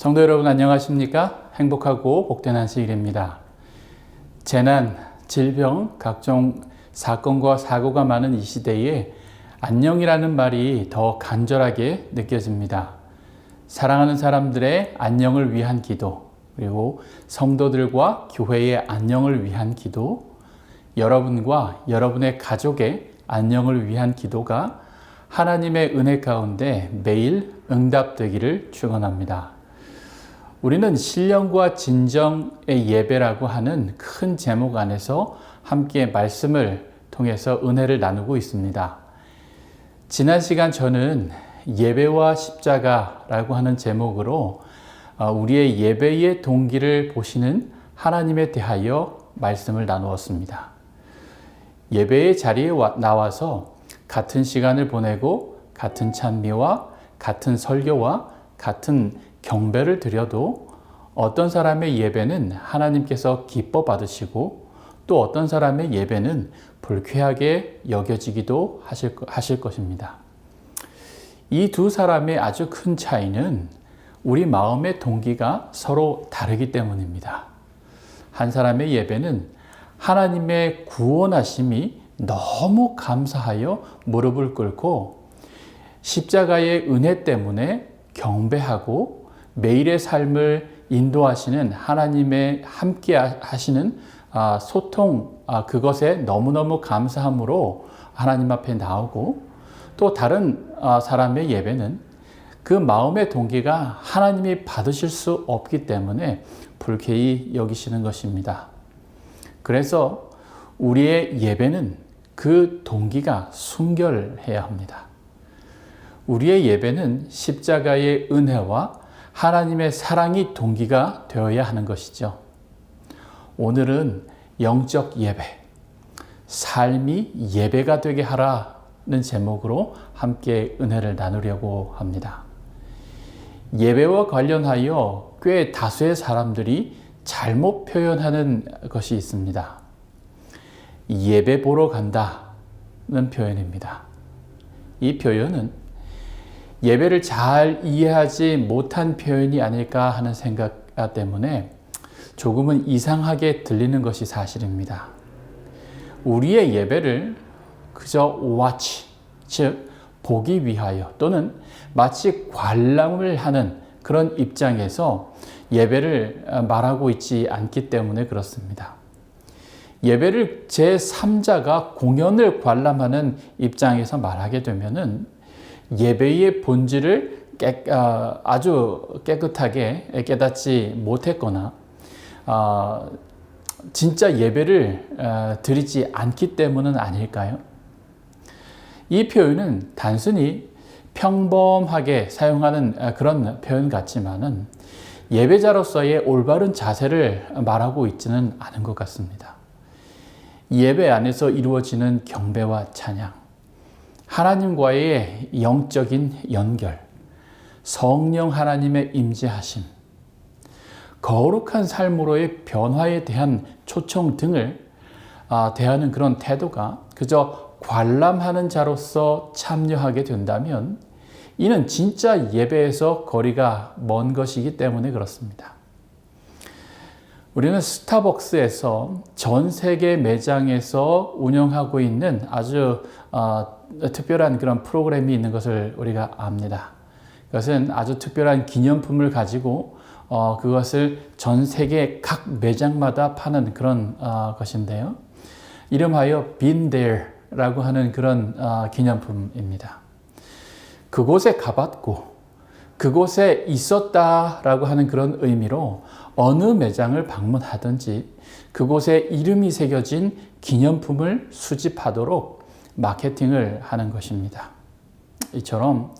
성도 여러분 안녕하십니까? 행복하고 복된 안식일입니다. 재난, 질병, 각종 사건과 사고가 많은 이 시대에 안녕이라는 말이 더 간절하게 느껴집니다. 사랑하는 사람들의 안녕을 위한 기도, 그리고 성도들과 교회의 안녕을 위한 기도, 여러분과 여러분의 가족의 안녕을 위한 기도가 하나님의 은혜 가운데 매일 응답되기를 축원합니다. 우리는 신령과 진정의 예배라고 하는 큰 제목 안에서 함께 말씀을 통해서 은혜를 나누고 있습니다. 지난 시간 저는 예배와 십자가라고 하는 제목으로 우리의 예배의 동기를 보시는 하나님에 대하여 말씀을 나누었습니다. 예배의 자리에 나와서 같은 시간을 보내고 같은 찬미와 같은 설교와 같은 경배를 드려도 어떤 사람의 예배는 하나님께서 기뻐 받으시고 또 어떤 사람의 예배는 불쾌하게 여겨지기도 하실 것입니다. 이 두 사람의 아주 큰 차이는 우리 마음의 동기가 서로 다르기 때문입니다. 한 사람의 예배는 하나님의 구원하심이 너무 감사하여 무릎을 꿇고 십자가의 은혜 때문에 경배하고 매일의 삶을 인도하시는 하나님의 함께 하시는 소통, 그것에 너무너무 감사함으로 하나님 앞에 나오고, 또 다른 사람의 예배는 그 마음의 동기가 하나님이 받으실 수 없기 때문에 불쾌히 여기시는 것입니다. 그래서 우리의 예배는 그 동기가 순결해야 합니다. 우리의 예배는 십자가의 은혜와 하나님의 사랑이 동기가 되어야 하는 것이죠. 오늘은 영적 예배, 삶이 예배가 되게 하라는 제목으로 함께 은혜를 나누려고 합니다. 예배와 관련하여 꽤 다수의 사람들이 잘못 표현하는 것이 있습니다. 예배 보러 간다는 표현입니다. 이 표현은 예배를 잘 이해하지 못한 표현이 아닐까 하는 생각 때문에 조금은 이상하게 들리는 것이 사실입니다. 우리의 예배를 그저 watch, 즉 보기 위하여 또는 마치 관람을 하는 그런 입장에서 예배를 말하고 있지 않기 때문에 그렇습니다. 예배를 제3자가 공연을 관람하는 입장에서 말하게 되면은 예배의 본질을 아주 깨끗하게 깨닫지 못했거나 진짜 예배를 드리지 않기 때문은 아닐까요? 이 표현은 단순히 평범하게 사용하는 그런 표현 같지만은 예배자로서의 올바른 자세를 말하고 있지는 않은 것 같습니다. 예배 안에서 이루어지는 경배와 찬양, 하나님과의 영적인 연결, 성령 하나님의 임재하심, 거룩한 삶으로의 변화에 대한 초청 등을 대하는 그런 태도가 그저 관람하는 자로서 참여하게 된다면 이는 진짜 예배에서 거리가 먼 것이기 때문에 그렇습니다. 우리는 스타벅스에서 전 세계 매장에서 운영하고 있는 아주 특별한 그런 프로그램이 있는 것을 우리가 압니다. 그것은 아주 특별한 기념품을 가지고 그것을 전 세계 각 매장마다 파는 그런 것인데요. 이름하여 Been There라고 하는 그런 기념품입니다. 그곳에 가봤고 그곳에 있었다라고 하는 그런 의미로 어느 매장을 방문하든지 그곳에 이름이 새겨진 기념품을 수집하도록 마케팅을 하는 것입니다. 이처럼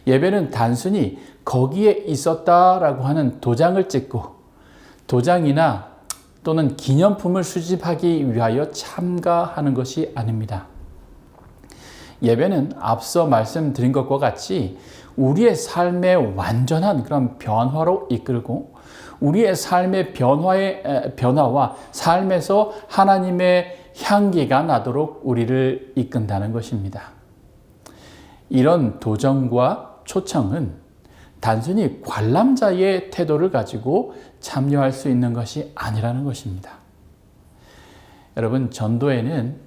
예배는 단순히 거기에 있었다라고 하는 도장을 찍고 도장이나 또는 기념품을 수집하기 위하여 참가하는 것이 아닙니다. 예배는 앞서 말씀드린 것과 같이 우리의 삶의 완전한 그런 변화로 이끌고 우리의 삶의 변화와 삶에서 하나님의 향기가 나도록 우리를 이끈다는 것입니다. 이런 도전과 초청은 단순히 관람자의 태도를 가지고 참여할 수 있는 것이 아니라는 것입니다. 여러분, 전도에는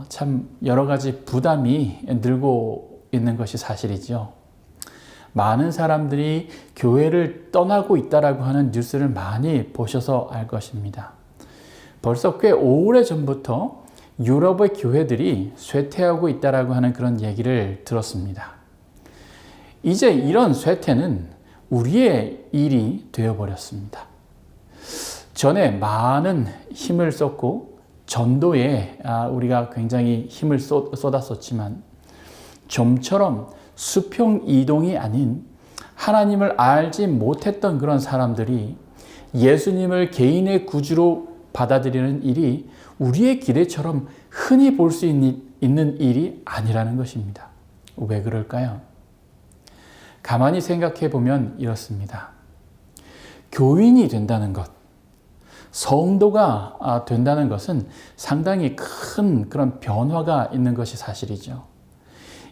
참 여러 가지 부담이 늘고 있는 것이 사실이죠. 많은 사람들이 교회를 떠나고 있다라고 하는 뉴스를 많이 보셔서 알 것입니다. 벌써 꽤 오래전부터 유럽의 교회들이 쇠퇴하고 있다라고 하는 그런 얘기를 들었습니다. 이제 이런 쇠퇴는 우리의 일이 되어버렸습니다. 전에 많은 힘을 썼고 전도에 우리가 굉장히 힘을 쏟았었지만 좀처럼 수평 이동이 아닌 하나님을 알지 못했던 그런 사람들이 예수님을 개인의 구주로 받아들이는 일이 우리의 기대처럼 흔히 볼 수 있는 일이 아니라는 것입니다. 왜 그럴까요? 가만히 생각해 보면 이렇습니다. 교인이 된다는 것, 성도가 된다는 것은 상당히 큰 그런 변화가 있는 것이 사실이죠.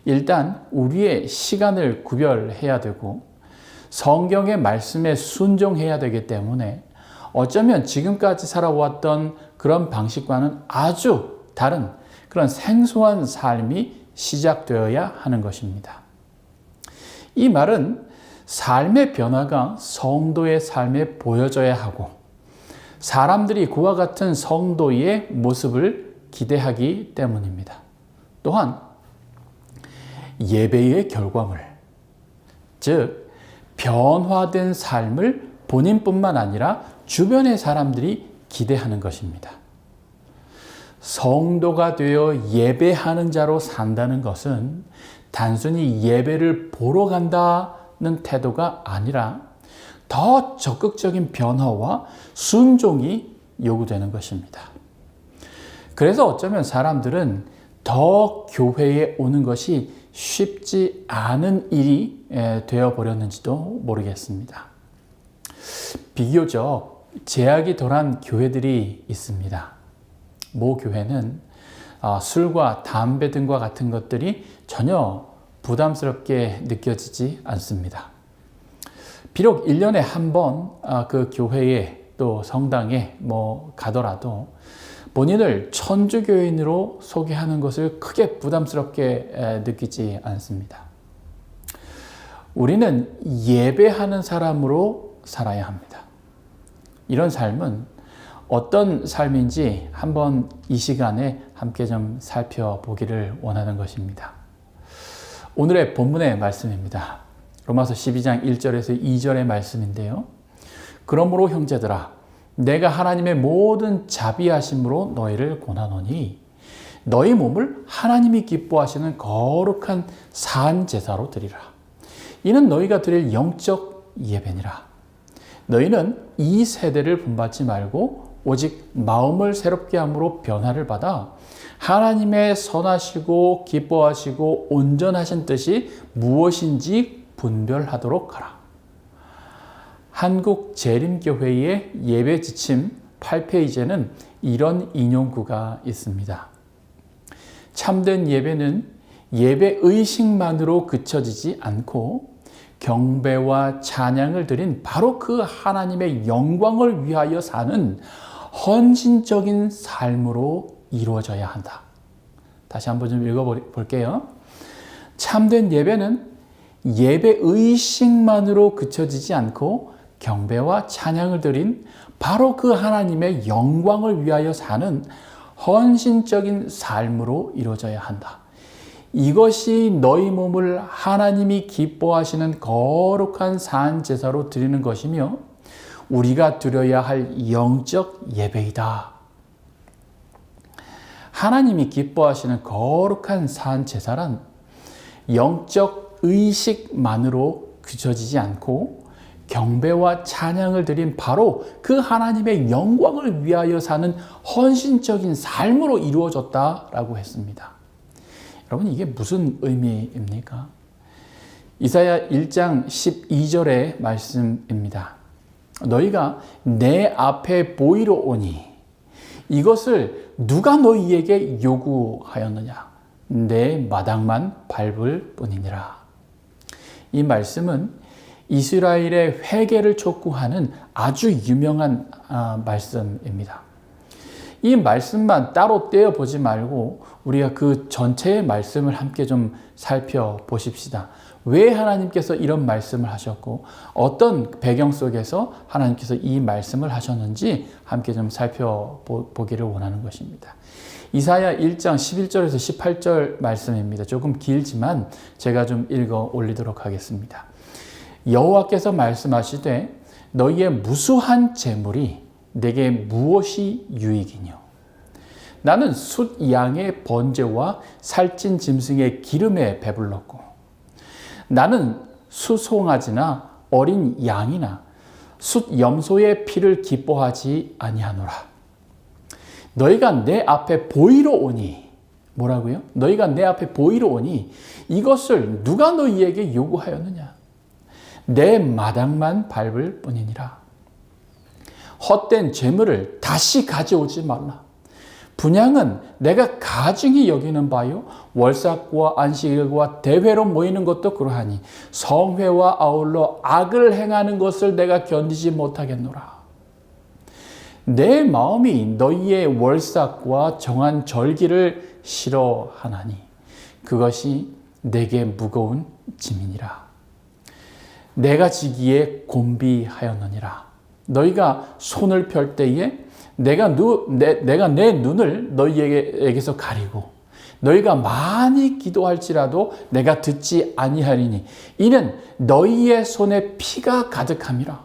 일단 우리의 시간을 구별해야 되고 성경의 말씀에 순종해야 되기 때문에 어쩌면 지금까지 살아왔던 그런 방식과는 아주 다른 그런 생소한 삶이 시작되어야 하는 것입니다. 이 말은 삶의 변화가 성도의 삶에 보여져야 하고 사람들이 그와 같은 성도의 모습을 기대하기 때문입니다. 또한 예배의 결과물, 즉 변화된 삶을 본인뿐만 아니라 주변의 사람들이 기대하는 것입니다. 성도가 되어 예배하는 자로 산다는 것은 단순히 예배를 보러 간다는 태도가 아니라 더 적극적인 변화와 순종이 요구되는 것입니다. 그래서 어쩌면 사람들은 더 교회에 오는 것이 쉽지 않은 일이 되어버렸는지도 모르겠습니다. 비교적 제약이 덜한 교회들이 있습니다. 모 교회는 술과 담배 등과 같은 것들이 전혀 부담스럽게 느껴지지 않습니다. 비록 1년에 한 번 그 교회에 또 성당에 가더라도 본인을 천주교인으로 소개하는 것을 크게 부담스럽게 느끼지 않습니다. 우리는 예배하는 사람으로 살아야 합니다. 이런 삶은 어떤 삶인지 한번 이 시간에 함께 좀 살펴보기를 원하는 것입니다. 오늘의 본문의 말씀입니다. 로마서 12장 1절에서 2절의 말씀인데요. 그러므로 형제들아, 내가 하나님의 모든 자비하심으로 너희를 권하노니 너희 몸을 하나님이 기뻐하시는 거룩한 산 제사로 드리라. 이는 너희가 드릴 영적 예배니라. 너희는 이 세대를 본받지 말고 오직 마음을 새롭게 함으로 변화를 받아 하나님의 선하시고 기뻐하시고 온전하신 뜻이 무엇인지 분별하도록 하라. 한국 재림교회의 예배 지침 8페이지에는 이런 인용구가 있습니다. 참된 예배는 예배 의식만으로 그쳐지지 않고 경배와 찬양을 드린 바로 그 하나님의 영광을 위하여 사는 헌신적인 삶으로 이루어져야 한다. 다시 한번 좀 읽어볼게요. 참된 예배는 예배 의식만으로 그쳐지지 않고 경배와 찬양을 드린 바로 그 하나님의 영광을 위하여 사는 헌신적인 삶으로 이루어져야 한다. 이것이 너희 몸을 하나님이 기뻐하시는 거룩한 산 제사로 드리는 것이며 우리가 드려야 할 영적 예배이다. 하나님이 기뻐하시는 거룩한 산 제사란 영적 의식만으로 그쳐지지 않고 경배와 찬양을 드린 바로 그 하나님의 영광을 위하여 사는 헌신적인 삶으로 이루어졌다라고 했습니다. 여러분, 이게 무슨 의미입니까? 이사야 1장 12절의 말씀입니다. 너희가 내 앞에 보이러 오니 이것을 누가 너희에게 요구하였느냐? 내 마당만 밟을 뿐이니라. 이 말씀은 이스라엘의 회개를 촉구하는 아주 유명한 말씀입니다. 이 말씀만 따로 떼어보지 말고 우리가 그 전체의 말씀을 함께 좀 살펴보십시다. 왜 하나님께서 이런 말씀을 하셨고 어떤 배경 속에서 하나님께서 이 말씀을 하셨는지 함께 좀 살펴보기를 원하는 것입니다. 이사야 1장 11절에서 18절 말씀입니다. 조금 길지만 제가 좀 읽어 올리도록 하겠습니다. 여호와께서 말씀하시되 너희의 무수한 재물이 내게 무엇이 유익이뇨? 나는 숫 양의 번제와 살찐 짐승의 기름에 배불렀고 나는 수송아지나 어린 양이나 숫 염소의 피를 기뻐하지 아니하노라. 너희가 내 앞에 보이러 오니 뭐라고요? 너희가 내 앞에 보이러 오니 이것을 누가 너희에게 요구하였느냐? 내 마당만 밟을 뿐이니라. 헛된 재물을 다시 가져오지 말라. 분향은 내가 가증히 여기는 바요 월삭과 안식일과 대회로 모이는 것도 그러하니 성회와 아울러 악을 행하는 것을 내가 견디지 못하겠노라. 내 마음이 너희의 월삭과 정한 절기를 싫어하나니 그것이 내게 무거운 짐이니라. 내가 지기에 곤비하였느니라. 너희가 손을 펼 때에 내가 내 눈을 너희에게서 가리고 너희가 많이 기도할지라도 내가 듣지 아니하리니 이는 너희의 손에 피가 가득함이라.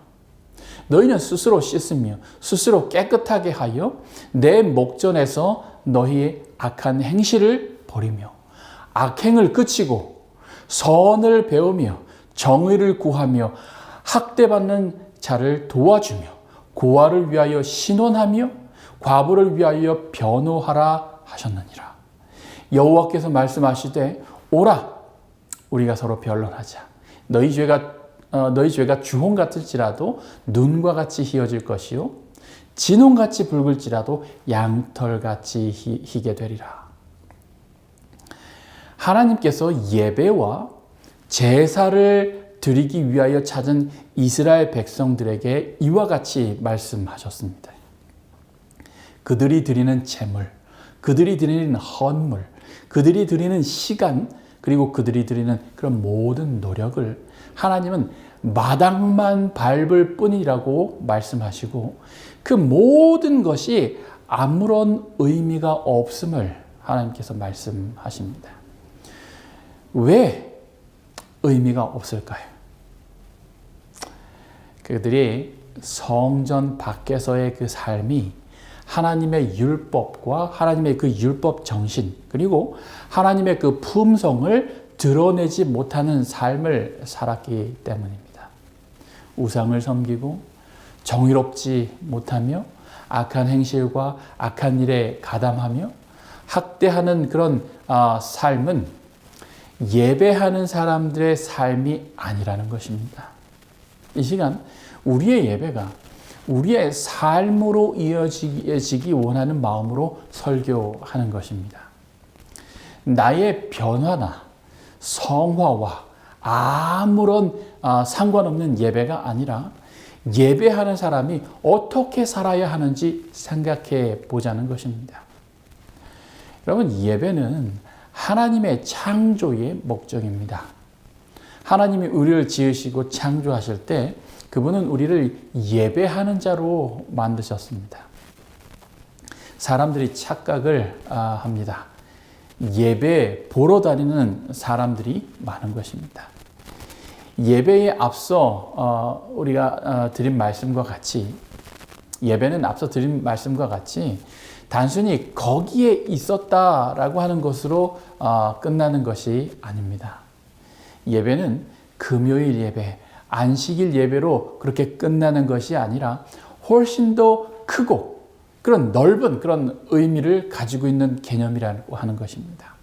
너희는 스스로 씻으며 스스로 깨끗하게 하여 내 목전에서 너희의 악한 행실을 버리며 악행을 그치고 선을 배우며 정의를 구하며 학대받는 자를 도와주며 고아를 위하여 신원하며 과부를 위하여 변호하라 하셨느니라. 여호와께서 말씀하시되 오라 우리가 서로 변론하자. 너희 죄가 주홍 같을지라도 눈과 같이 희어질 것이요 진홍같이 붉을지라도 양털같이 희게 되리라. 하나님께서 예배와 제사를 드리기 위하여 찾은 이스라엘 백성들에게 이와 같이 말씀하셨습니다. 그들이 드리는 제물, 그들이 드리는 헌물, 그들이 드리는 시간, 그리고 그들이 드리는 그런 모든 노력을 하나님은 마당만 밟을 뿐이라고 말씀하시고 그 모든 것이 아무런 의미가 없음을 하나님께서 말씀하십니다. 왜 의미가 없을까요? 그들이 성전 밖에서의 그 삶이 하나님의 율법과 하나님의 그 율법 정신 그리고 하나님의 그 품성을 드러내지 못하는 삶을 살았기 때문입니다. 우상을 섬기고 정의롭지 못하며 악한 행실과 악한 일에 가담하며 학대하는 그런 삶은 예배하는 사람들의 삶이 아니라는 것입니다. 이 시간 우리의 예배가 우리의 삶으로 이어지기 원하는 마음으로 설교하는 것입니다. 나의 변화나 성화와 아무런 상관없는 예배가 아니라 예배하는 사람이 어떻게 살아야 하는지 생각해 보자는 것입니다. 여러분, 예배는 하나님의 창조의 목적입니다. 하나님이 우리를 지으시고 창조하실 때 그분은 우리를 예배하는 자로 만드셨습니다. 사람들이 착각을 합니다. 예배 보러 다니는 사람들이 많은 것입니다. 예배에 앞서 우리가 드린 말씀과 같이 예배는 앞서 드린 말씀과 같이 단순히 거기에 있었다라고 하는 것으로 끝나는 것이 아닙니다. 예배는 금요일 예배, 안식일 예배로 그렇게 끝나는 것이 아니라 훨씬 더 크고 그런 넓은 그런 의미를 가지고 있는 개념이라고 하는 것입니다.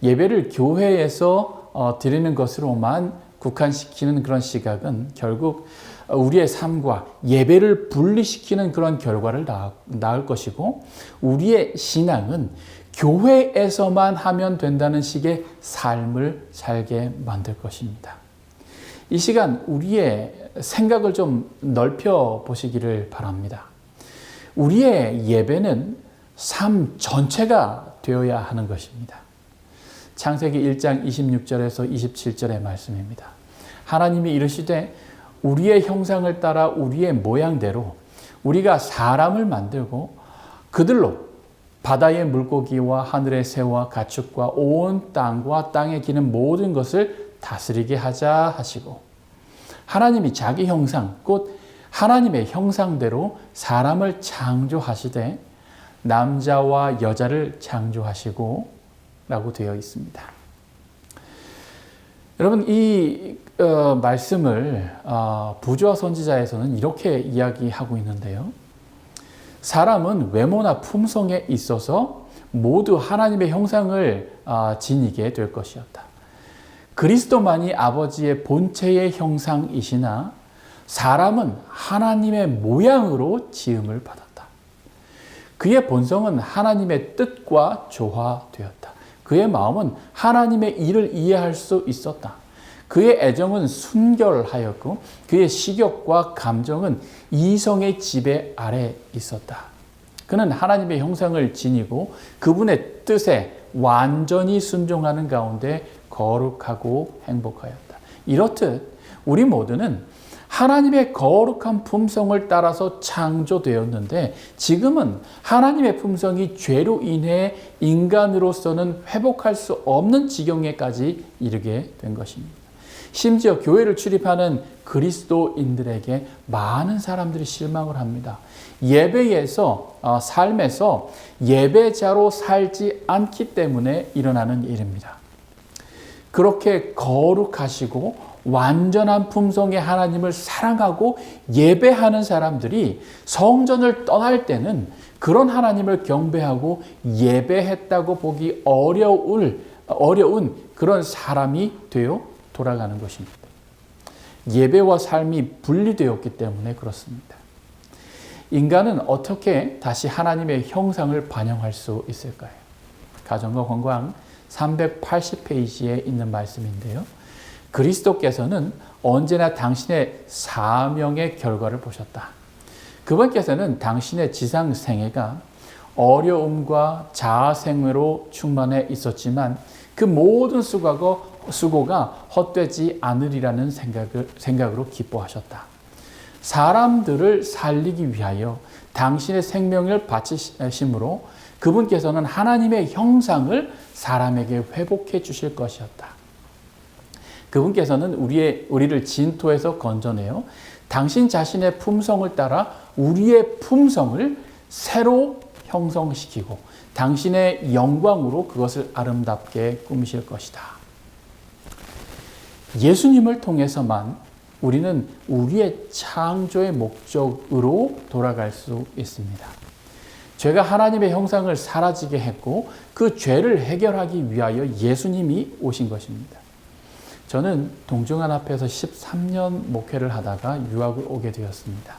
예배를 교회에서 드리는 것으로만 국한시키는 그런 시각은 결국 우리의 삶과 예배를 분리시키는 그런 결과를 낳을 것이고 우리의 신앙은 교회에서만 하면 된다는 식의 삶을 살게 만들 것입니다. 이 시간 우리의 생각을 좀 넓혀 보시기를 바랍니다. 우리의 예배는 삶 전체가 되어야 하는 것입니다. 창세기 1장 26절에서 27절의 말씀입니다. 하나님이 이르시되 우리의 형상을 따라 우리의 모양대로 우리가 사람을 만들고 그들로 바다의 물고기와 하늘의 새와 가축과 온 땅과 땅에 기는 모든 것을 다스리게 하자 하시고, 하나님이 자기 형상 곧 하나님의 형상대로 사람을 창조하시되 남자와 여자를 창조하시고 라고 되어 있습니다. 여러분, 이 말씀을 부조와 선지자에서는 이렇게 이야기하고 있는데요. 사람은 외모나 품성에 있어서 모두 하나님의 형상을 지니게 될 것이었다. 그리스도만이 아버지의 본체의 형상이시나 사람은 하나님의 모양으로 지음을 받았다. 그의 본성은 하나님의 뜻과 조화되었다. 그의 마음은 하나님의 일을 이해할 수 있었다. 그의 애정은 순결하였고 그의 식욕과 감정은 이성의 지배 아래 있었다. 그는 하나님의 형상을 지니고 그분의 뜻에 완전히 순종하는 가운데 거룩하고 행복하였다. 이렇듯 우리 모두는 하나님의 거룩한 품성을 따라서 창조되었는데 지금은 하나님의 품성이 죄로 인해 인간으로서는 회복할 수 없는 지경에까지 이르게 된 것입니다. 심지어 교회를 출입하는 그리스도인들에게 많은 사람들이 실망을 합니다. 예배에서, 삶에서 예배자로 살지 않기 때문에 일어나는 일입니다. 그렇게 거룩하시고 완전한 품성의 하나님을 사랑하고 예배하는 사람들이 성전을 떠날 때는 그런 하나님을 경배하고 예배했다고 보기 어려운 그런 사람이 되어 돌아가는 것입니다. 예배와 삶이 분리되었기 때문에 그렇습니다. 인간은 어떻게 다시 하나님의 형상을 반영할 수 있을까요? 가정과 건강 380페이지에 있는 말씀인데요. 그리스도께서는 언제나 당신의 사명의 결과를 보셨다. 그분께서는 당신의 지상 생애가 어려움과 자아생으로 충만해 있었지만 그 모든 수고가 헛되지 않으리라는 생각으로 기뻐하셨다. 사람들을 살리기 위하여 당신의 생명을 바치심으로 그분께서는 하나님의 형상을 사람에게 회복해 주실 것이었다. 그분께서는 우리를 진토에서 건져내어 당신 자신의 품성을 따라 우리의 품성을 새로 형성시키고 당신의 영광으로 그것을 아름답게 꾸미실 것이다. 예수님을 통해서만 우리는 우리의 창조의 목적으로 돌아갈 수 있습니다. 죄가 하나님의 형상을 사라지게 했고 그 죄를 해결하기 위하여 예수님이 오신 것입니다. 저는 동중한 앞에서 13년 목회를 하다가 유학을 오게 되었습니다.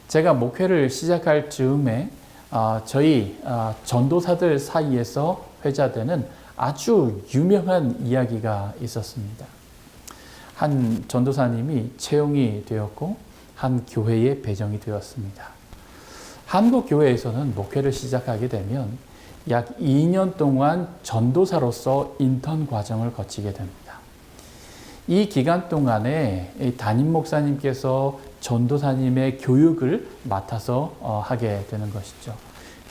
제가 목회를 시작할 즈음에 저희 전도사들 사이에서 회자되는 아주 유명한 이야기가 있었습니다. 한 전도사님이 채용이 되었고 한 교회에 배정이 되었습니다. 한국 교회에서는 목회를 시작하게 되면 약 2년 동안 전도사로서 인턴 과정을 거치게 됩니다. 이 기간 동안에 담임 목사님께서 전도사님의 교육을 맡아서 하게 되는 것이죠.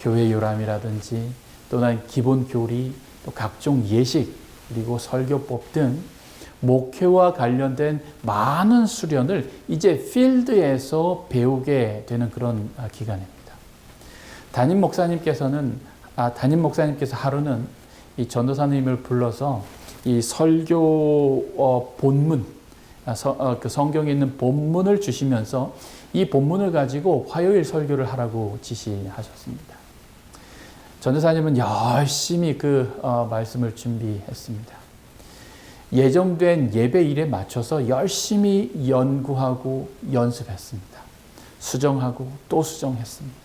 교회 요람이라든지 또는 기본 교리, 또 각종 예식, 그리고 설교법 등 목회와 관련된 많은 수련을 이제 필드에서 배우게 되는 그런 기간입니다. 담임 목사님께서 하루는 이 전도사님을 불러서 이 설교 본문, 그 성경에 있는 본문을 주시면서 이 본문을 가지고 화요일 설교를 하라고 지시하셨습니다. 전도사님은 열심히 그 말씀을 준비했습니다. 예정된 예배일에 맞춰서 열심히 연구하고 연습했습니다. 수정하고 또 수정했습니다.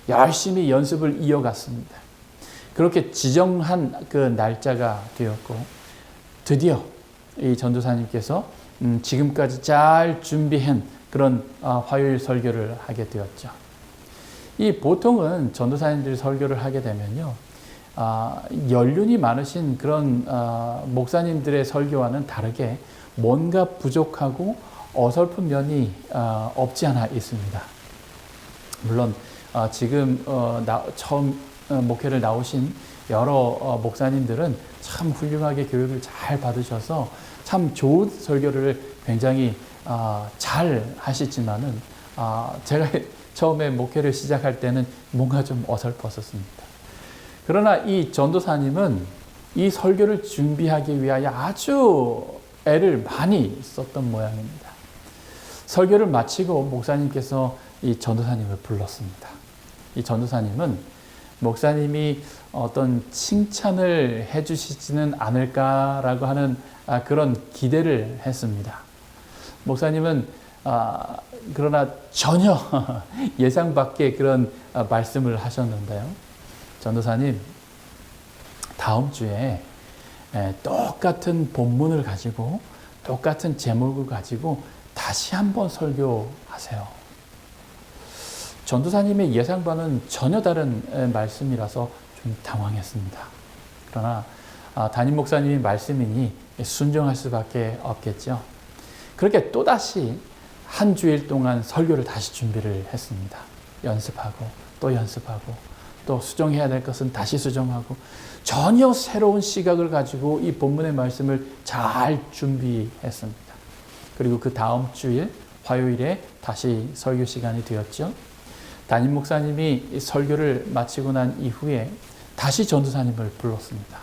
열심히 연습을 이어갔습니다. 그렇게 지정한 그 날짜가 되었고 드디어 이 전도사님께서 지금까지 잘 준비한 그런 화요일 설교를 하게 되었죠. 이 보통은 전도사님들이 설교를 하게 되면요, 연륜이 많으신 그런 목사님들의 설교와는 다르게 뭔가 부족하고 어설픈 면이 없지 않아 있습니다. 물론 지금 처음 목회를 나오신 여러 목사님들은 참 훌륭하게 교육을 잘 받으셔서 참 좋은 설교를 굉장히 잘 하시지만은 제가 처음에 목회를 시작할 때는 뭔가 좀 어설펐었습니다. 그러나 이 전도사님은 이 설교를 준비하기 위하여 아주 애를 많이 썼던 모양입니다. 설교를 마치고 목사님께서 이 전도사님을 불렀습니다. 이 전도사님은 목사님이 어떤 칭찬을 해주시지는 않을까라고 하는 그런 기대를 했습니다. 목사님은 그러나 전혀 예상 밖의 그런 말씀을 하셨는데요. 전도사님, 다음 주에 똑같은 본문을 가지고 똑같은 제목을 가지고 다시 한번 설교하세요. 전도사님의 예상과는 전혀 다른 말씀이라서 좀 당황했습니다. 그러나 담임 목사님의 말씀이니 순종할 수밖에 없겠죠. 그렇게 또다시 한 주일 동안 설교를 다시 준비를 했습니다. 연습하고 또 연습하고 또 수정해야 될 것은 다시 수정하고 전혀 새로운 시각을 가지고 이 본문의 말씀을 잘 준비했습니다. 그리고 그 다음 주일 화요일에 다시 설교 시간이 되었죠. 담임 목사님이 설교를 마치고 난 이후에 다시 전도사님을 불렀습니다.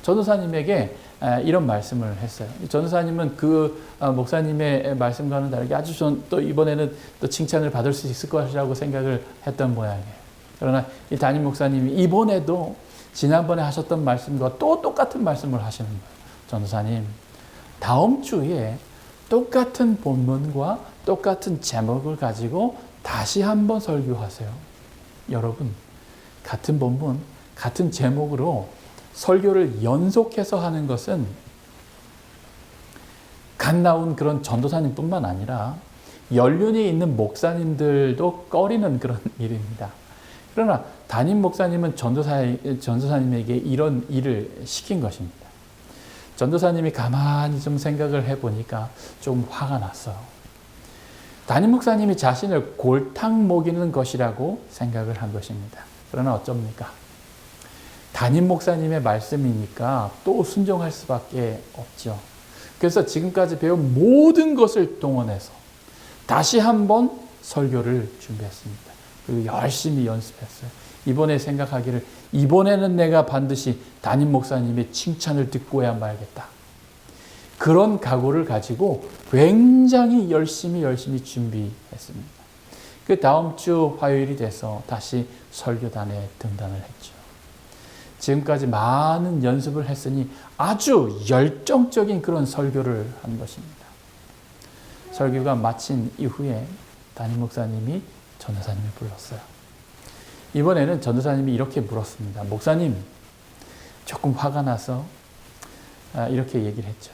전도사님에게 이런 말씀을 했어요. 전도사님은 그 목사님의 말씀과는 다르게 아주 또 이번에는 또 칭찬을 받을 수 있을 것이라고 생각을 했던 모양이에요. 그러나 이 담임 목사님이 이번에도 지난번에 하셨던 말씀과 또 똑같은 말씀을 하시는 거예요. 전도사님, 다음 주에 똑같은 본문과 똑같은 제목을 가지고 다시 한번 설교하세요. 여러분, 같은 본문, 같은 제목으로 설교를 연속해서 하는 것은 갓 나온 그런 전도사님뿐만 아니라 연륜이 있는 목사님들도 꺼리는 그런 일입니다. 그러나 담임 목사님은 전도사님에게 이런 일을 시킨 것입니다. 전도사님이 가만히 좀 생각을 해보니까 좀 화가 났어요. 담임 목사님이 자신을 골탕 먹이는 것이라고 생각을 한 것입니다. 그러나 어쩝니까? 담임 목사님의 말씀이니까 또 순종할 수밖에 없죠. 그래서 지금까지 배운 모든 것을 동원해서 다시 한번 설교를 준비했습니다. 그리고 열심히 연습했어요. 이번에 생각하기를 이번에는 내가 반드시 담임 목사님의 칭찬을 듣고야 말겠다. 그런 각오를 가지고 굉장히 열심히 준비했습니다. 그 다음 주 화요일이 돼서 다시 설교단에 등단을 했죠. 지금까지 많은 연습을 했으니 아주 열정적인 그런 설교를 한 것입니다. 설교가 마친 이후에 담임 목사님이 전도사님을 불렀어요. 이번에는 전도사님이 이렇게 물었습니다. 목사님, 조금 화가 나서 이렇게 얘기를 했죠.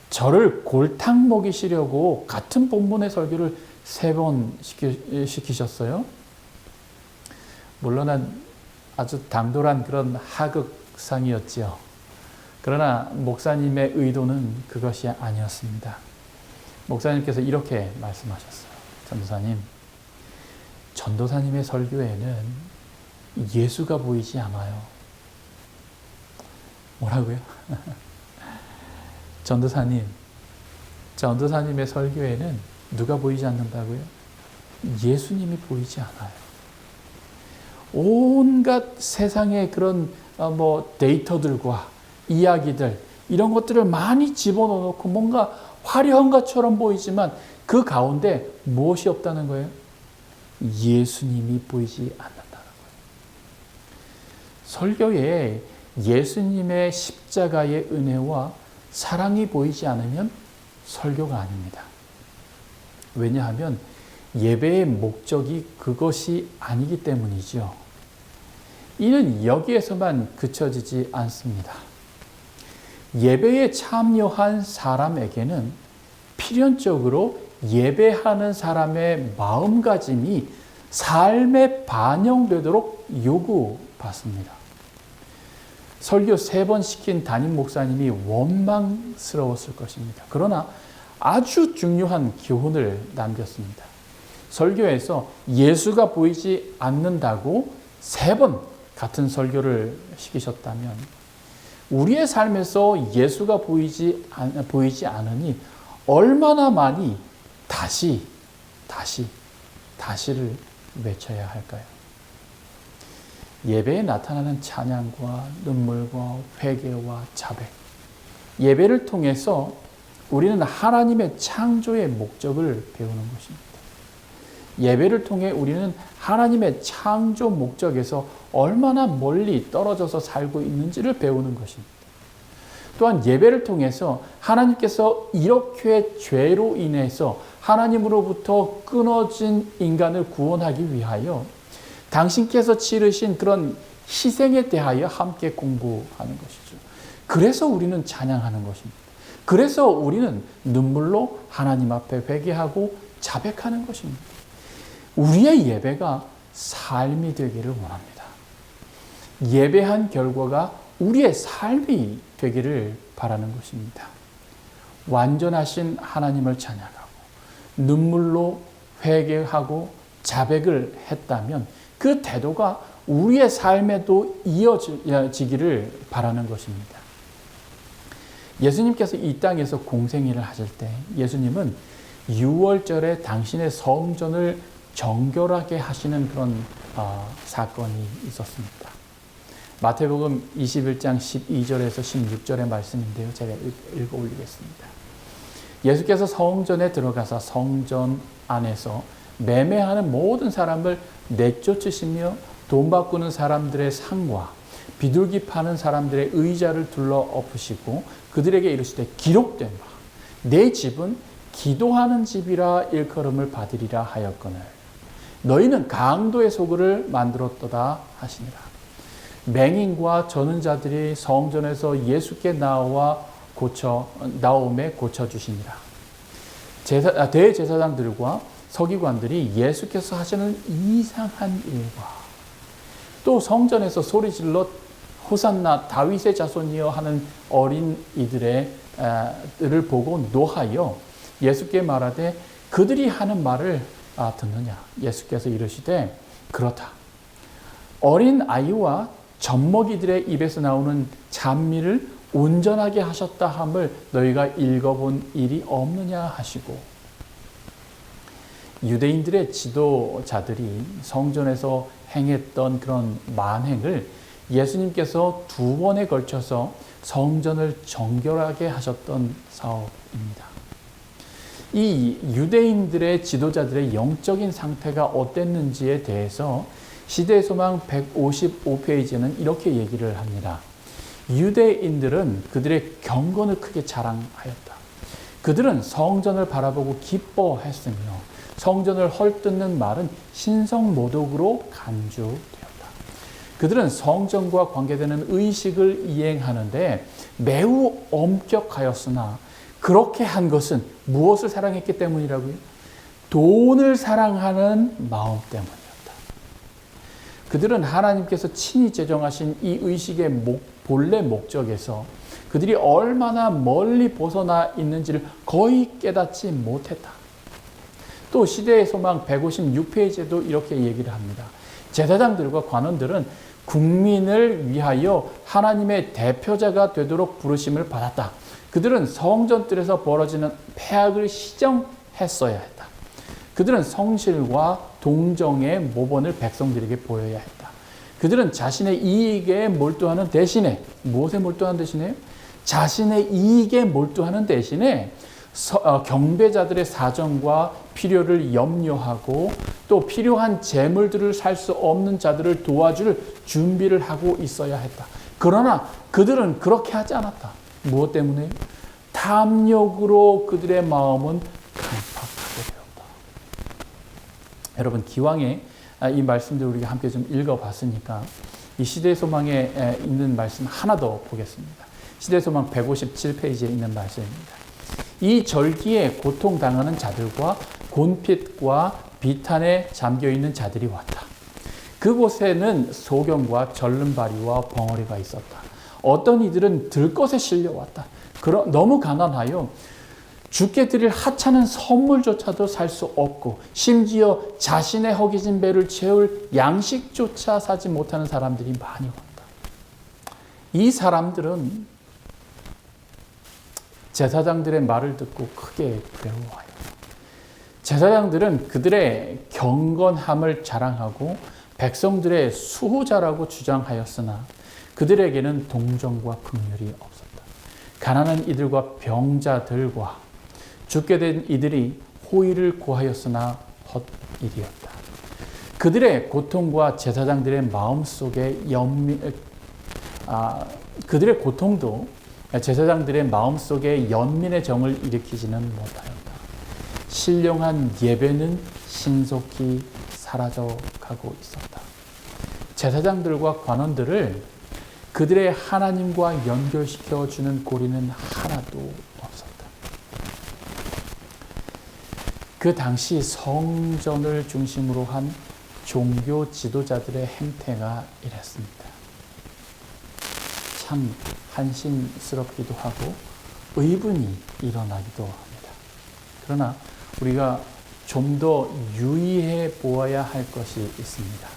저를 골탕 먹이시려고 같은 본문의 설교를 3번 시키셨어요. 물론 아주 당돌한 그런 하극상이었지요. 그러나 목사님의 의도는 그것이 아니었습니다. 목사님께서 이렇게 말씀하셨어요. 전도사님의 설교에는 예수가 보이지 않아요. 뭐라고요? 전도사님의 설교에는 누가 보이지 않는다고요? 예수님이 보이지 않아요. 온갖 세상의 그런 데이터들과 이야기들 이런 것들을 많이 집어넣고 뭔가 화려한 것처럼 보이지만 그 가운데 무엇이 없다는 거예요? 예수님이 보이지 않는다는 거예요. 설교에 예수님의 십자가의 은혜와 사랑이 보이지 않으면 설교가 아닙니다. 왜냐하면 예배의 목적이 그것이 아니기 때문이죠. 이는 여기에서만 그쳐지지 않습니다. 예배에 참여한 사람에게는 필연적으로 예배하는 사람의 마음가짐이 삶에 반영되도록 요구받습니다. 설교 3번 시킨 담임 목사님이 원망스러웠을 것입니다. 그러나 아주 중요한 교훈을 남겼습니다. 설교에서 예수가 보이지 않는다고 3번 같은 설교를 시키셨다면 우리의 삶에서 예수가 보이지 않으니 얼마나 많이 다시를 외쳐야 할까요? 예배에 나타나는 찬양과 눈물과 회개와 자백. 예배를 통해서 우리는 하나님의 창조의 목적을 배우는 것입니다. 예배를 통해 우리는 하나님의 창조 목적에서 얼마나 멀리 떨어져서 살고 있는지를 배우는 것입니다. 또한 예배를 통해서 하나님께서 이렇게 죄로 인해서 하나님으로부터 끊어진 인간을 구원하기 위하여 당신께서 치르신 그런 희생에 대하여 함께 공부하는 것이죠. 그래서 우리는 찬양하는 것입니다. 그래서 우리는 눈물로 하나님 앞에 회개하고 자백하는 것입니다. 우리의 예배가 삶이 되기를 원합니다. 예배한 결과가 우리의 삶이 되기를 바라는 것입니다. 완전하신 하나님을 찬양하고 눈물로 회개하고 자백을 했다면 그 태도가 우리의 삶에도 이어지기를 바라는 것입니다. 예수님께서 이 땅에서 공생애를 하실 때 예수님은 6월절에 당신의 성전을 정결하게 하시는 그런 사건이 있었습니다. 마태복음 21장 12절에서 16절의 말씀인데요. 제가 읽어 올리겠습니다. 예수께서 성전에 들어가서 성전 안에서 매매하는 모든 사람을 내쫓으시며 돈 바꾸는 사람들의 상과 비둘기 파는 사람들의 의자를 둘러 엎으시고 그들에게 이르시되 기록된 바 내 집은 기도하는 집이라 일컬음을 받으리라 하였거늘 너희는 강도의 소굴을 만들었도다 하시니라. 맹인과 저는 자들이 성전에서 예수께 나옴에 고쳐주시니라. 대제사장들과 서기관들이 예수께서 하시는 이상한 일과 또 성전에서 소리질러 호산나 다윗의 자손이여 하는 어린이들을 보고 노하여 예수께 말하되 그들이 하는 말을 듣느냐. 예수께서 이르시되 그렇다. 어린 아이와 젖먹이들의 입에서 나오는 잔미를 온전하게 하셨다 함을 너희가 읽어본 일이 없느냐 하시고 유대인들의 지도자들이 성전에서 행했던 그런 만행을 예수님께서 2번에 걸쳐서 성전을 정결하게 하셨던 사업입니다. 이 유대인들의 지도자들의 영적인 상태가 어땠는지에 대해서 시대의 소망 155페이지는 이렇게 얘기를 합니다. 유대인들은 그들의 경건을 크게 자랑하였다. 그들은 성전을 바라보고 기뻐했으며 성전을 헐뜯는 말은 신성모독으로 간주되었다. 그들은 성전과 관계되는 의식을 이행하는데 매우 엄격하였으나 그렇게 한 것은 무엇을 사랑했기 때문이라고요? 돈을 사랑하는 마음 때문이었다. 그들은 하나님께서 친히 제정하신 이 의식의 본래 목적에서 그들이 얼마나 멀리 벗어나 있는지를 거의 깨닫지 못했다. 또 시대의 소망 156페이지에도 이렇게 얘기를 합니다. 제사장들과 관원들은 국민을 위하여 하나님의 대표자가 되도록 부르심을 받았다. 그들은 성전뜰에서 벌어지는 폐악을 시정했어야 했다. 그들은 성실과 동정의 모범을 백성들에게 보여야 했다. 그들은 자신의 이익에 몰두하는 대신에 무엇에 몰두하는 대신에 자신의 이익에 몰두하는 대신에 경배자들의 사정과 필요를 염려하고 또 필요한 재물들을 살 수 없는 자들을 도와줄 준비를 하고 있어야 했다. 그러나 그들은 그렇게 하지 않았다. 무엇 때문에? 탐욕으로 그들의 마음은 강팍하게 되었다. 여러분 기왕에 이 말씀들 우리가 함께 좀 읽어봤으니까 이 시대의 소망에 있는 말씀 하나 더 보겠습니다. 시대의 소망 157페이지에 있는 말씀입니다. 이 절기에 고통당하는 자들과 곤핍과 비탄에 잠겨있는 자들이 왔다. 그곳에는 소경과 절름발이와 벙어리가 있었다. 어떤 이들은 들것에 실려왔다. 너무 가난하여 주께 드릴 하찮은 선물조차도 살 수 없고 심지어 자신의 허기진 배를 채울 양식조차 사지 못하는 사람들이 많이 왔다. 이 사람들은 제사장들의 말을 듣고 크게 두려워하여 제사장들은 그들의 경건함을 자랑하고 백성들의 수호자라고 주장하였으나 그들에게는 동정과 긍휼이 없었다. 가난한 이들과 병자들과 죽게 된 이들이 호의를 구하였으나 헛일이었다. 그들의 고통과 제사장들의 마음속에 그들의 고통도 제사장들의 마음속에 연민의 정을 일으키지는 못하였다. 신령한 예배는 신속히 사라져가고 있었다. 제사장들과 관원들을 그들의 하나님과 연결시켜주는 고리는 하나도 없었다. 그 당시 성전을 중심으로 한 종교 지도자들의 행태가 이랬습니다. 참 한심스럽기도 하고 의분이 일어나기도 합니다. 그러나 우리가 좀 더 유의해 보아야 할 것이 있습니다.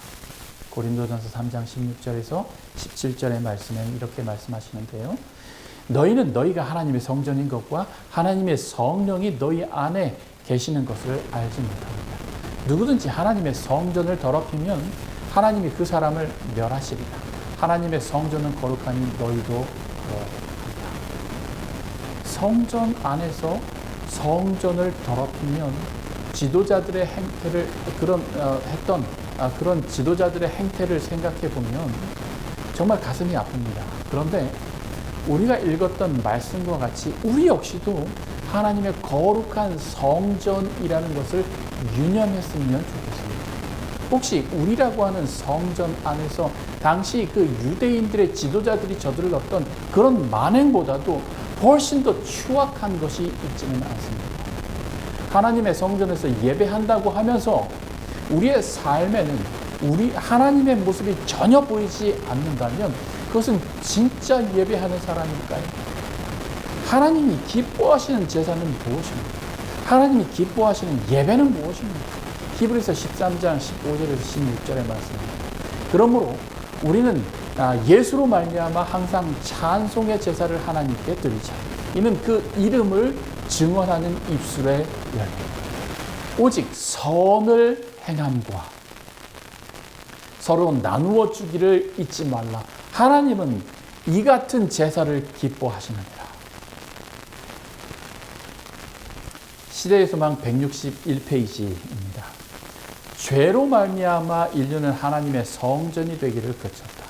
고린도전서 3장 16절에서 17절의 말씀엔 이렇게 말씀하시는데요. 너희는 너희가 하나님의 성전인 것과 하나님의 성령이 너희 안에 계시는 것을 알지 못합니다. 누구든지 하나님의 성전을 더럽히면 하나님이 그 사람을 멸하시리라. 하나님의 성전은 거룩하니 너희도 거룩하다. 성전 안에서 성전을 더럽히면 지도자들의 행태를 그런 지도자들의 행태를 생각해 보면 정말 가슴이 아픕니다. 그런데 우리가 읽었던 말씀과 같이 우리 역시도 하나님의 거룩한 성전이라는 것을 유념했으면 좋겠습니다. 혹시 우리라고 하는 성전 안에서 당시 그 유대인들의 지도자들이 저질렀던 그런 만행보다도 훨씬 더 추악한 것이 있지는 않습니다. 하나님의 성전에서 예배한다고 하면서 우리의 삶에는 하나님의 모습이 전혀 보이지 않는다면 그것은 진짜 예배하는 사람일까요? 하나님이 기뻐하시는 제사는 무엇입니까? 하나님이 기뻐하시는 예배는 무엇입니까? 히브리서 13장 15절에서 16절의 말씀입니다. 그러므로 우리는 예수로 말미암아 항상 찬송의 제사를 하나님께 드리자. 이는 그 이름을 증언하는 입술의 열매. 오직 선을 행함과 서로 나누어 주기를 잊지 말라. 하나님은 이 같은 제사를 기뻐하시느니라. 시대의 소망 161페이지입니다. 죄로 말미암아 인류는 하나님의 성전이 되기를 그쳤다.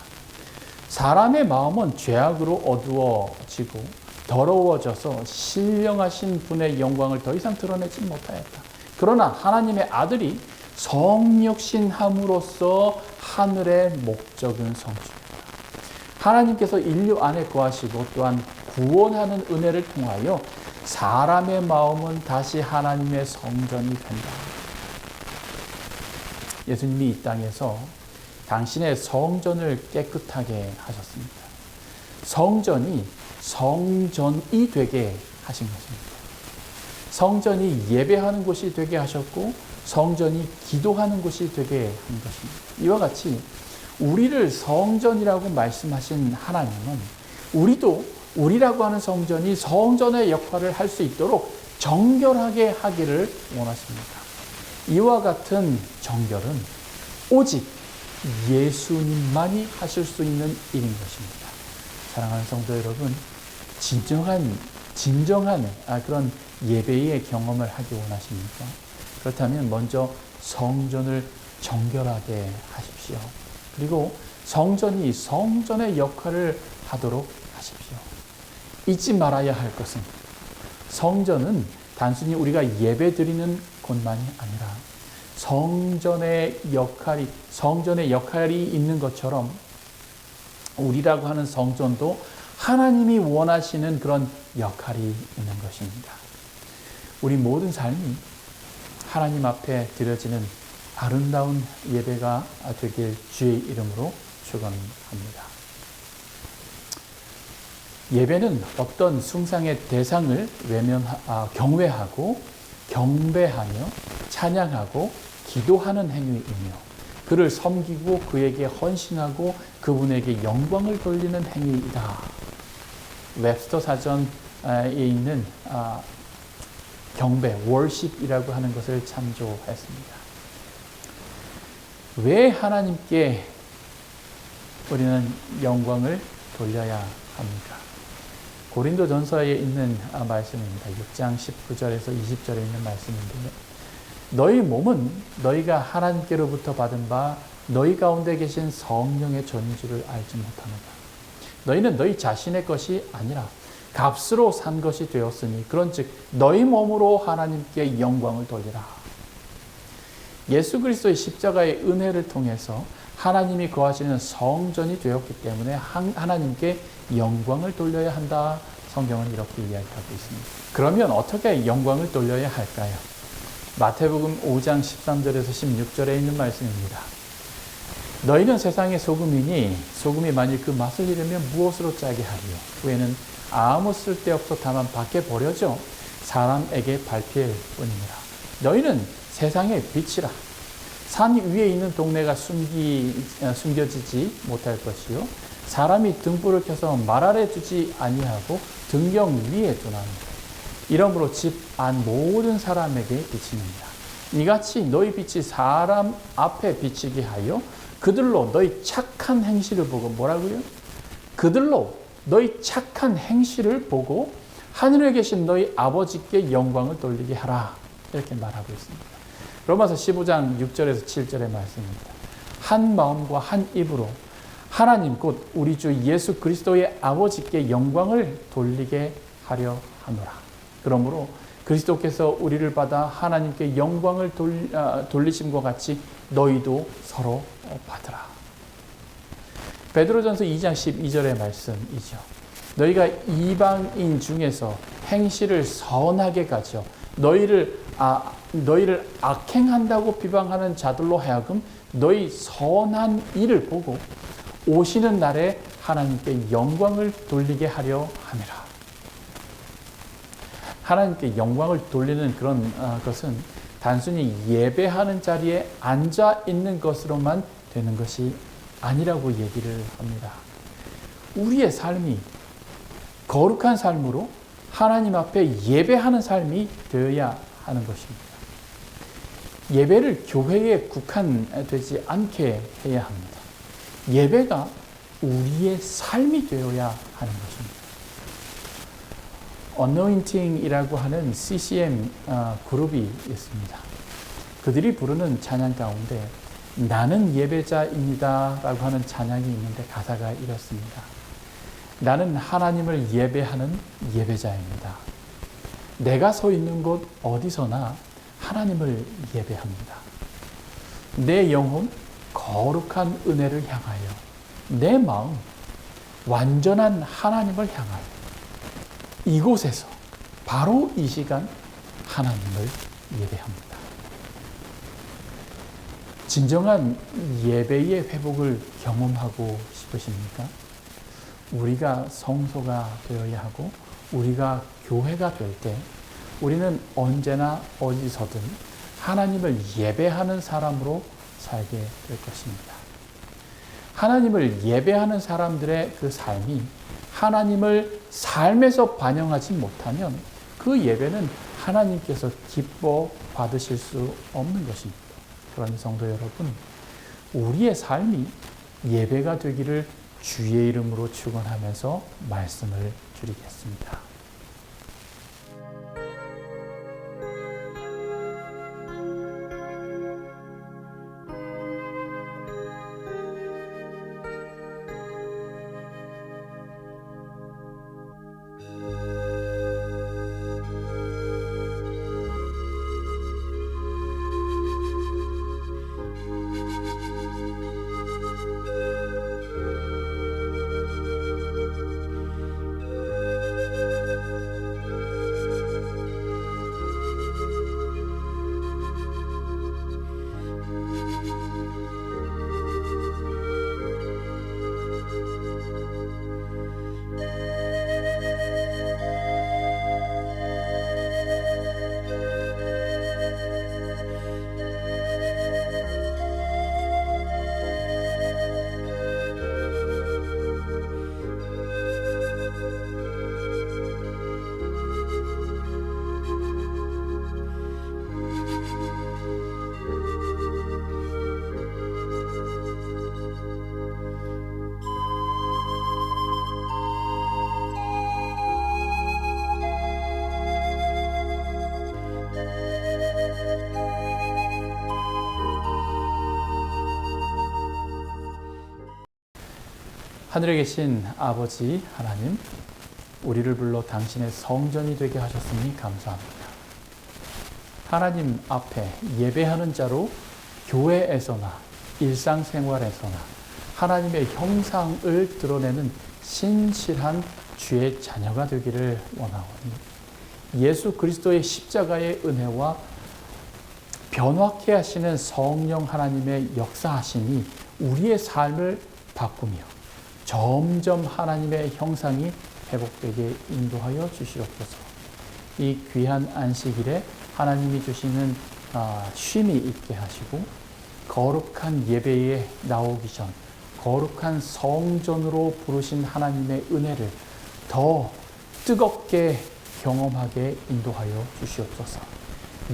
사람의 마음은 죄악으로 어두워지고 더러워져서 신령하신 분의 영광을 더 이상 드러내지 못하였다. 그러나 하나님의 아들이 성육신함으로써 하늘의 목적은 성취했다. 하나님께서 인류 안에 거하시고 또한 구원하는 은혜를 통하여 사람의 마음은 다시 하나님의 성전이 된다. 예수님이 이 땅에서 당신의 성전을 깨끗하게 하셨습니다. 성전이 성전이 되게 하신 것입니다. 성전이 예배하는 곳이 되게 하셨고 성전이 기도하는 곳이 되게 한 것입니다. 이와 같이 우리를 성전이라고 말씀하신 하나님은 우리라고 하는 성전이 성전의 역할을 할 수 있도록 정결하게 하기를 원하십니다. 이와 같은 정결은 오직 예수님만이 하실 수 있는 일인 것입니다. 사랑하는 성도 여러분, 진정한 그런 예배의 경험을 하기 원하십니까? 그렇다면 먼저 성전을 정결하게 하십시오. 그리고 성전이 성전의 역할을 하도록 하십시오. 잊지 말아야 할 것은 성전은 단순히 우리가 예배드리는 곳만이 아니라 성전의 역할이 있는 것처럼 우리라고 하는 성전도 하나님이 원하시는 그런 역할이 있는 것입니다. 우리 모든 삶이 하나님 앞에 드려지는 아름다운 예배가 되길 주의 이름으로 축원합니다. 예배는 어떤 숭상의 대상을 경외하고 경배하며 찬양하고 기도하는 행위이며 그를 섬기고 그에게 헌신하고 그분에게 영광을 돌리는 행위이다. 웹스터 사전에 있는 경배, worship이라고 하는 것을 참조했습니다. 왜 하나님께 우리는 영광을 돌려야 합니까? 고린도전서에 있는 말씀입니다. 6장 19절에서 20절에 있는 말씀인데요. 너희 몸은 너희가 하나님께로부터 받은 바 너희 가운데 계신 성령의 존인 줄을 알지 못하는가. 너희는 너희 자신의 것이 아니라 값으로 산 것이 되었으니 그런즉 너희 몸으로 하나님께 영광을 돌리라. 예수 그리스도의 십자가의 은혜를 통해서 하나님이 거하시는 성전이 되었기 때문에 하나님께 영광을 돌려야 한다. 성경은 이렇게 이야기하고 있습니다. 그러면 어떻게 영광을 돌려야 할까요? 마태복음 5장 13절에서 16절에 있는 말씀입니다. 너희는 세상의 소금이니 소금이 만일 그 맛을 잃으면 무엇으로 짜게 하리요? 후에는 아무 쓸데없어 다만 밖에 버려져 사람에게 밟힐 뿐이니라. 너희는 세상의 빛이라. 산 위에 있는 동네가 숨겨지지 못할 것이요 사람이 등불을 켜서 말 아래 두지 아니하고 등경 위에 두나니 이러므로 집 안 모든 사람에게 비치느니라. 이같이 너희 빛이 사람 앞에 비치게 하여 그들로 너희 착한 행실을 보고 뭐라고요? 그들로 너희 착한 행실을 보고 하늘에 계신 너희 아버지께 영광을 돌리게 하라. 이렇게 말하고 있습니다. 로마서 15장 6절에서 7절의 말씀입니다. 한 마음과 한 입으로 하나님 곧 우리 주 예수 그리스도의 아버지께 영광을 돌리게 하려 하노라. 그러므로 그리스도께서 우리를 받아 하나님께 영광을 돌리심과 같이 너희도 서로 받으라. 베드로전서 2장 12절의 말씀이죠. 너희가 이방인 중에서 행실을 선하게 가져 너희를 악행한다고 비방하는 자들로 하여금 너희 선한 일을 보고 오시는 날에 하나님께 영광을 돌리게 하려 함이라. 하나님께 영광을 돌리는 그런 것은 단순히 예배하는 자리에 앉아 있는 것으로만 되는 것이 아니라고 얘기를 합니다. 우리의 삶이 거룩한 삶으로 하나님 앞에 예배하는 삶이 되어야 하는 것입니다. 예배를 교회에 국한되지 않게 해야 합니다. 예배가 우리의 삶이 되어야 하는 것입니다. Anointing이라고 하는 CCM 그룹이 있습니다. 그들이 부르는 찬양 가운데 나는 예배자입니다 라고 하는 찬양이 있는데 가사가 이렇습니다. 나는 하나님을 예배하는 예배자입니다. 내가 서 있는 곳 어디서나 하나님을 예배합니다. 내 영혼 거룩한 은혜를 향하여 내 마음 완전한 하나님을 향하여 이곳에서 바로 이 시간 하나님을 예배합니다. 진정한 예배의 회복을 경험하고 싶으십니까? 우리가 성소가 되어야 하고 우리가 교회가 될 때 우리는 언제나 어디서든 하나님을 예배하는 사람으로 살게 될 것입니다. 하나님을 예배하는 사람들의 그 삶이 하나님을 삶에서 반영하지 못하면 그 예배는 하나님께서 기뻐 받으실 수 없는 것입니다. 그러니 성도 여러분, 우리의 삶이 예배가 되기를 주의 이름으로 축원하면서 말씀을 드리겠습니다. 하늘에 계신 아버지 하나님, 우리를 불러 당신의 성전이 되게 하셨으니 감사합니다. 하나님 앞에 예배하는 자로 교회에서나 일상생활에서나 하나님의 형상을 드러내는 신실한 주의 자녀가 되기를 원하오니 예수 그리스도의 십자가의 은혜와 변화케 하시는 성령 하나님의 역사하심이 우리의 삶을 바꾸며 점점 하나님의 형상이 회복되게 인도하여 주시옵소서. 이 귀한 안식일에 하나님이 주시는 쉼이 있게 하시고 거룩한 예배에 나오기 전 거룩한 성전으로 부르신 하나님의 은혜를 더 뜨겁게 경험하게 인도하여 주시옵소서.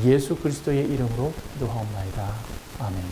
예수 그리스도의 이름으로 기도하옵나이다. 아멘.